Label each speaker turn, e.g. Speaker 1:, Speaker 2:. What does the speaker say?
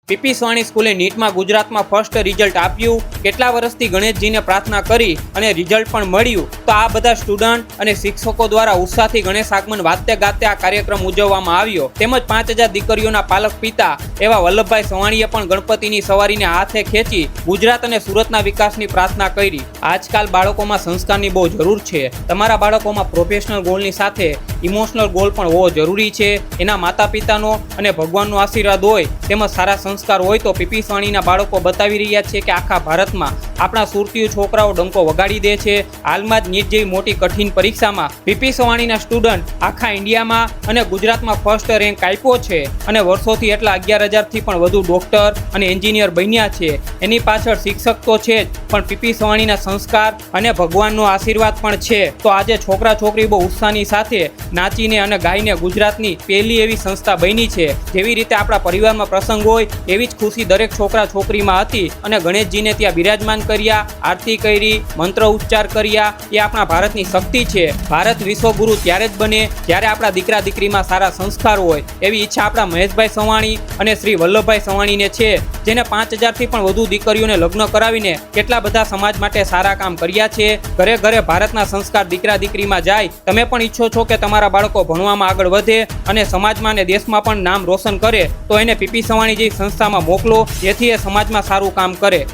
Speaker 1: PP સ્વાણી સ્કૂલે નીટમાં ગુજરાતમાં first result આપ્યું। કેટલા વર્ષથી ગણેશજીને પ્રાર્થના કરી અને રિઝલ્ટ પણ મળ્યું। તો આ બધા સ્ટુડન્ટ અને શિક્ષકો દ્વારા ઉત્સાહથી ગણેશ આગમન વાતે ગાતે આ કાર્યક્રમ ઉજવવામાં આવ્યો। તેમજ 5000 દીકરીઓના પાલક પિતા એવા વલ્લભભાઈ સવાણીએ પણ ગણપતિની સવારીને હાથે ખેંચી ગુજરાત અને સુરતના વિકાસની પ્રાર્થના કરી। આજકાલ બાળકોમાં સંસ્કારની બહુ જરૂર છે। તમારા બાળકોમાં પ્રોફેશનલ ગોલની સાથે ઇમોશનલ ગોલ પણ હોવો જરૂરી છે। એના માતા પિતાનો અને ભગવાનનો આશીર્વાદ હોય તેમજ સારા સંસ્કાર હોય તો પીપી સ્વાણીના બાળકો બતાવી રહ્યા છે કે આખા ભારતમાં આપણા સુરતીય છોકરાઓ ડંકો વગાડી દે છે। હાલમાં જ નીટ જેવી મોટી કઠિન પરીક્ષામાં પીપી સ્વાણીના સ્ટુડન્ટ આખા ઇન્ડિયામાં અને ગુજરાતમાં ફર્સ્ટ રેન્ક આપ્યો છે અને વર્ષોથી એટલા 11,000થી પણ વધુ ડોક્ટર અને એન્જિનિયર બન્યા છે। એની પાછળ શિક્ષક તો છે જ, પણ પીપી સ્વાણીના સંસ્કાર અને ભગવાનનો આશીર્વાદ પણ છે। તો આજે છોકરા છોકરી બહુ ઉત્સાહની સાથે નાચીને અને ગાઈને ગુજરાતની પહેલી એવી સંસ્થા બની છે। જેવી રીતે આપણા પરિવારમાં પ્રસંગ હોય એવી જ ખુશી દરેક છોકરા છોકરીમાં હતી અને ગણેશજીને ત્યાં બિરાજમાન કર્યા, આરતી કરી, મંત્ર ઉચ્ચાર કર્યા। એ આપણા ભારતની શક્તિ છે। ભારત વિશ્વગુરુ ત્યારે જ બને જ્યારે આપણા દીકરા દીકરીમાં સારા સંસ્કાર હોય। એવી ઈચ્છા આપણા મહેશભાઈ સવાણી અને શ્રી વલ્લભભાઈ સવાણીને છે, જેને 5000થી પણ વધુ દીકરીઓને લગ્ન કરાવીને કેટલા બધા સમાજ માટે સારા કામ કર્યા છે। ઘરે ઘરે ભારતના સંસ્કાર દીકરા દીકરીમાં જાય। તમે પણ ઈચ્છો છો કે તમારા બાળકો ભણવામાં આગળ વધે અને સમાજમાં અને દેશમાં પણ નામ રોશન કરે, તો એને પીપી સ્વાણી જેવી સંસ્થામાં મોકલો, જેથી એ સમાજમાં સારું કામ કરે।